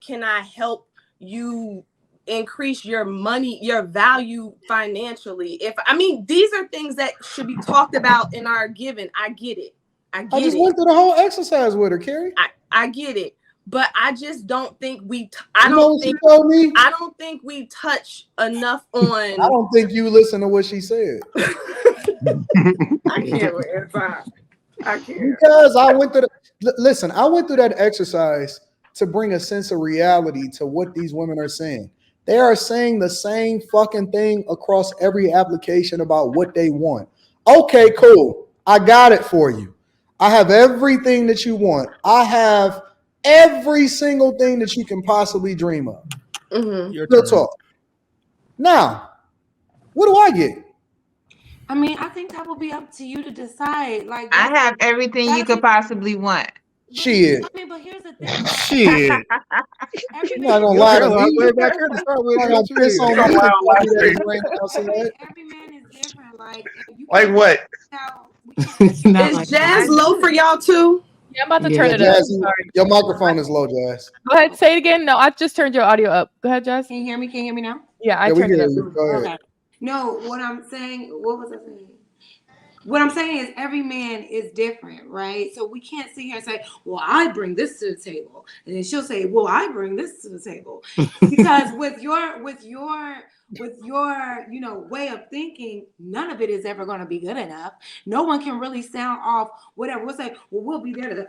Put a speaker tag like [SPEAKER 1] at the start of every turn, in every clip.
[SPEAKER 1] can I help you increase your money, your value financially? These are things that should be talked about in our giving. I get it. I
[SPEAKER 2] I
[SPEAKER 1] get
[SPEAKER 2] just
[SPEAKER 1] it.
[SPEAKER 2] went through the whole exercise with her, Carrie.
[SPEAKER 1] I get it. But I just don't think
[SPEAKER 2] You know what she told me?
[SPEAKER 1] I don't think we touch enough
[SPEAKER 2] I
[SPEAKER 1] on.
[SPEAKER 2] don't think you listen to what she said.
[SPEAKER 1] I can't with Anton. I can't.
[SPEAKER 2] Because I went through listen, I went through that exercise to bring a sense of reality to what these women are saying. They are saying the same fucking thing across every application about what they want. Okay, cool. I got it for you. I have everything that you want. I have every single thing that you can possibly dream of.
[SPEAKER 1] Mm-hmm.
[SPEAKER 2] Real talk. Now, what do I get?
[SPEAKER 3] I mean, I think that will be up to you to decide. Like,
[SPEAKER 4] I have everything you could possibly want.
[SPEAKER 2] Shit.
[SPEAKER 3] I mean, but here's the thing.
[SPEAKER 5] Shit.
[SPEAKER 3] Every
[SPEAKER 2] I'm not
[SPEAKER 3] man,
[SPEAKER 2] gonna lie to
[SPEAKER 5] Way
[SPEAKER 2] me.
[SPEAKER 5] back here to start with.
[SPEAKER 2] I'm gonna piss on me and tell me that it's raining outside.
[SPEAKER 3] every man is different. Like, you
[SPEAKER 6] Like
[SPEAKER 3] can't
[SPEAKER 6] what?
[SPEAKER 3] tell-
[SPEAKER 1] Is jazz low for y'all too?
[SPEAKER 7] Yeah, I'm about to
[SPEAKER 2] Yeah,
[SPEAKER 7] turn it up.
[SPEAKER 2] Jazz, your microphone is low, Jazz.
[SPEAKER 7] Go ahead, say it again. No, I just turned your audio up. Go ahead, Jazz.
[SPEAKER 3] Can you hear me? Can you hear me now?
[SPEAKER 7] Yeah, I
[SPEAKER 2] Yeah, we
[SPEAKER 7] turned it
[SPEAKER 2] can
[SPEAKER 7] up.
[SPEAKER 2] hear you. Go ahead.
[SPEAKER 3] Okay. No, what I'm saying, what was I saying? What I'm saying is every man is different, right? So we can't sit here and say, well, I bring this to the table. And then she'll say, well, I bring this to the table. Because with your way of thinking, none of it is ever going to be good enough. No one can really sound off whatever. We'll say, well, we'll be there to,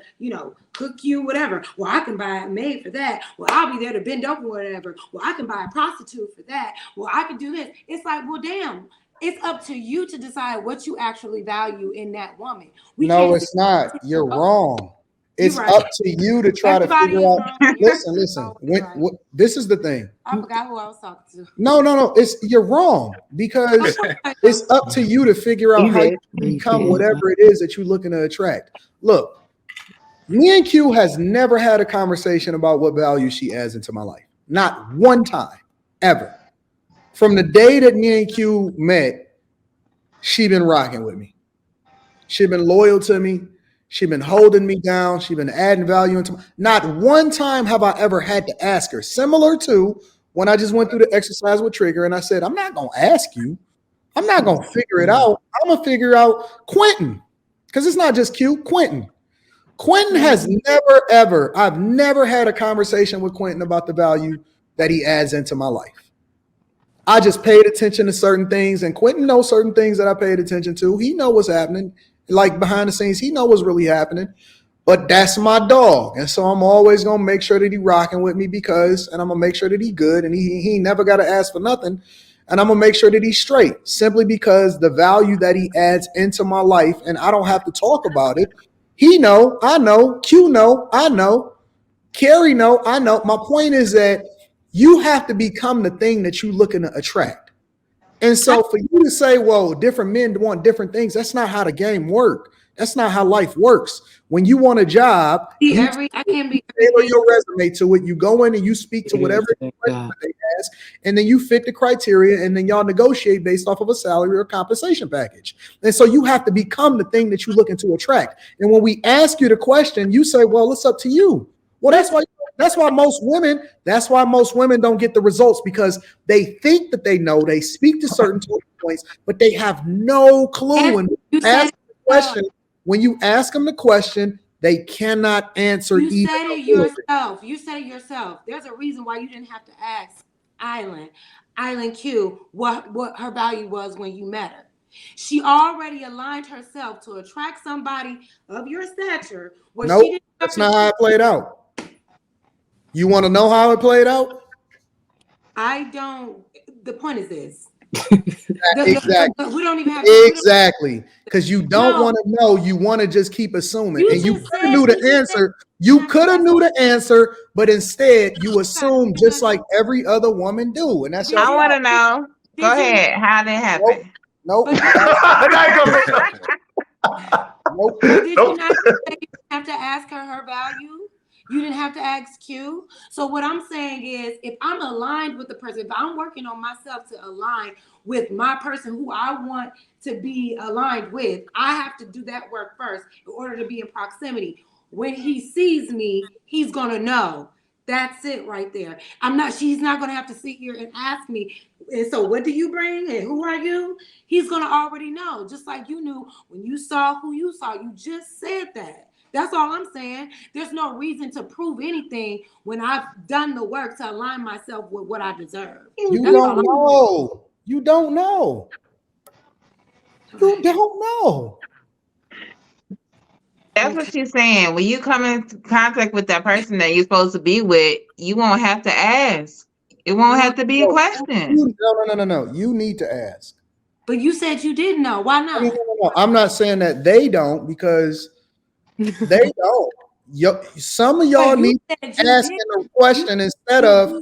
[SPEAKER 3] cook you, whatever. Well, I can buy a maid for that. Well, I'll be there to bend over, whatever. Well, I can buy a prostitute for that. Well, I can do this. It's like, well, damn. It's up to you to decide what you actually value in that woman.
[SPEAKER 2] No, it's not. You're wrong. It's up to you to try to figure out. Listen. This is the thing.
[SPEAKER 3] I forgot who I was talking to.
[SPEAKER 2] No. You're wrong because it's up to you to figure out how you become whatever it is that you're looking to attract. Look, me and Q has never had a conversation about what value she adds into my life. Not one time, ever. From the day that me and Q met, she been rocking with me. She been loyal to me. She been holding me down. She been adding value into me. Not one time have I ever had to ask her. Similar to when I just went through the exercise with Trigger and I said, I'm not going to ask you. I'm not going to figure it out. I'm going to figure out Quentin. Because it's not just Q, Quentin. Quentin has I've never had a conversation with Quentin about the value that he adds into my life. I just paid attention to certain things, and Quentin knows certain things that I paid attention to. He know what's happening, like behind the scenes. He know what's really happening, but that's my dog, and so I'm always gonna make sure that he rocking with me and I'm gonna make sure that he good, and he never got to ask for nothing, and I'm gonna make sure that he's straight, simply because the value that he adds into my life, and I don't have to talk about it. He know, I know, Q know, I know, Carrie know, I know. My point is that you have to become the thing that you're looking to attract. And so for you to say, well, different men want different things, that's not how the game works. That's not how life works. When you want a job, you tailor your resume to it. You go in and you speak to whatever they ask, and then you fit the criteria, and then y'all negotiate based off of a salary or compensation package. And so you have to become the thing that you're looking to attract. And when we ask you the question, you say, well, it's up to you. Well, that's why most women don't get the results, because they think that they know, they speak to certain points, but they have no clue. When you ask them the question, they cannot answer.
[SPEAKER 3] You said it yourself. There's a reason why you didn't have to ask Island Q what her value was when you met her. She already aligned herself to attract somebody of your stature.
[SPEAKER 2] Nope, that's not how it played out. You want to know how it played out?
[SPEAKER 3] I don't. The point is this.
[SPEAKER 2] Exactly.
[SPEAKER 3] We don't even have
[SPEAKER 2] exactly, because you don't want to know. You want to just keep assuming, and you could have knew the answer. You could have knew the answer, but instead you assume just like every other woman do, and that's.
[SPEAKER 4] I want to know. Go ahead. How did it happen?
[SPEAKER 2] Nope.
[SPEAKER 3] Nope. Did you not have to ask her value? You didn't have to ask Q. So what I'm saying is, if I'm aligned with the person, if I'm working on myself to align with my person who I want to be aligned with, I have to do that work first in order to be in proximity. When he sees me, he's going to know That's it right there. She's not going to have to sit here and ask me, and so what do you bring and who are you? He's going to already know, just like you knew when you saw who you saw. You just said that. That's all I'm saying. There's no reason to prove anything when I've done the work to align myself with what I deserve.
[SPEAKER 2] You don't know. You don't know. You don't know.
[SPEAKER 4] That's what she's saying. When you come in contact with that person that you're supposed to be with, you won't have to ask. It won't have to be a question.
[SPEAKER 2] No. You need to ask.
[SPEAKER 3] But you said you didn't know. Why not?
[SPEAKER 2] No. I'm not saying that they don't, because they don't. Some of y'all need to ask a question instead of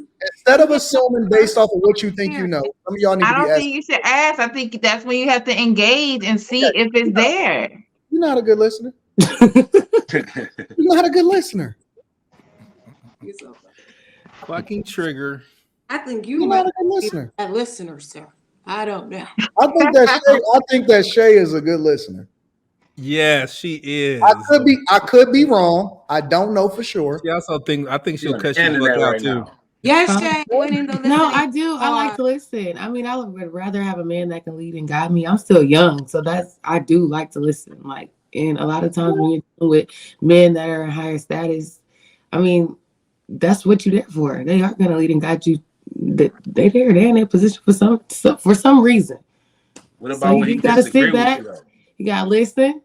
[SPEAKER 2] assuming based off of what you think you know. Some of y'all need to be asking.
[SPEAKER 4] I don't think you should ask. I think that's when you have to engage and see if it's there.
[SPEAKER 2] You're not a good listener. You're not a good listener.
[SPEAKER 5] Fucking trigger.
[SPEAKER 3] I think
[SPEAKER 2] you're not a good listener.
[SPEAKER 3] A listener, sir. I don't know.
[SPEAKER 2] I think that Shay is a good listener.
[SPEAKER 5] Yes, she is.
[SPEAKER 2] I could be wrong. I don't know for sure.
[SPEAKER 5] I think she'll cut you the fuck out too.
[SPEAKER 3] Yes, Shay.
[SPEAKER 6] No, I do. I like to listen. I mean, I would rather have a man that can lead and guide me. I'm still young, so I do like to listen. Like, and a lot of times when you're dealing with men that are in higher status, I mean, that's what you're there for. They are going to lead and guide you. They're in their position for some reason.
[SPEAKER 8] What about when
[SPEAKER 6] you got to sit back? You got to listen.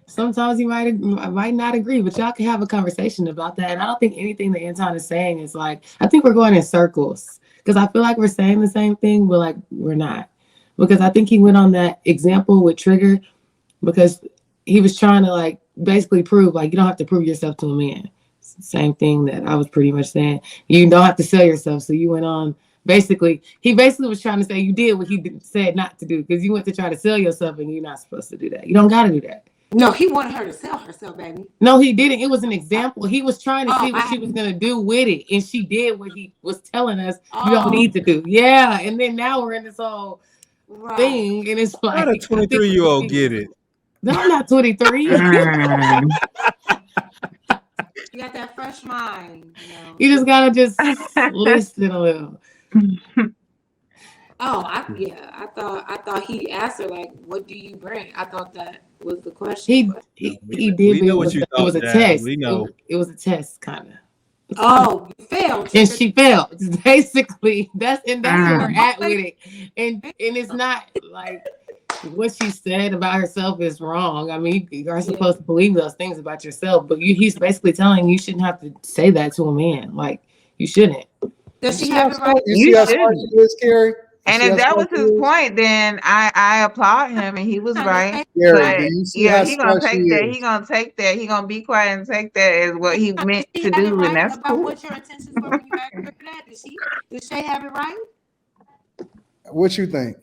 [SPEAKER 6] Sometimes you might not agree, but y'all can have a conversation about that. And I don't think anything that Anton is saying is like, I think we're going in circles, because I feel like we're saying the same thing, but like we're not. Because I think he went on that example with Trigger because he was trying to like basically prove like you don't have to prove yourself to a man. It's the same thing that I was pretty much saying. You don't have to sell yourself. So you went on he basically was trying to say you did what he said not to do, because you went to try to sell yourself and you're not supposed to do that. You don't got to do that.
[SPEAKER 3] No, he wanted her to sell herself, baby.
[SPEAKER 6] No, he didn't. It was an example. He was trying to see what she was going to do with it. And she did what he was telling us you don't need to do. Yeah. And then now we're in this whole thing. And it's like,
[SPEAKER 5] how did a 23-year-old get it?
[SPEAKER 6] No, I'm not 23.
[SPEAKER 3] You got that fresh mind.
[SPEAKER 6] You just got to just listen a little.
[SPEAKER 3] I thought he asked her like, "What do you bring?" I thought that was the question.
[SPEAKER 6] He did.
[SPEAKER 5] We know what you thought.
[SPEAKER 6] It was a test.
[SPEAKER 5] We know.
[SPEAKER 6] It was a test, kind of.
[SPEAKER 3] Oh, you failed.
[SPEAKER 6] And she failed. Basically, that's where we're at with it. And it's not like what she said about herself is wrong. I mean, you are supposed to believe those things about yourself, but he's basically telling you shouldn't have to say that to a man. Like, you shouldn't.
[SPEAKER 3] Does she have it right?
[SPEAKER 2] You see how smart she is, Carrie?
[SPEAKER 4] And if that was his point, then I applaud him, and he was right.
[SPEAKER 2] Yeah,
[SPEAKER 4] he's gonna take that. He's gonna take that. He's gonna be quiet and take that as what he meant to do, and that's cool.
[SPEAKER 3] What your intentions were when you asked her that? Did Shay have it right?
[SPEAKER 2] What you think?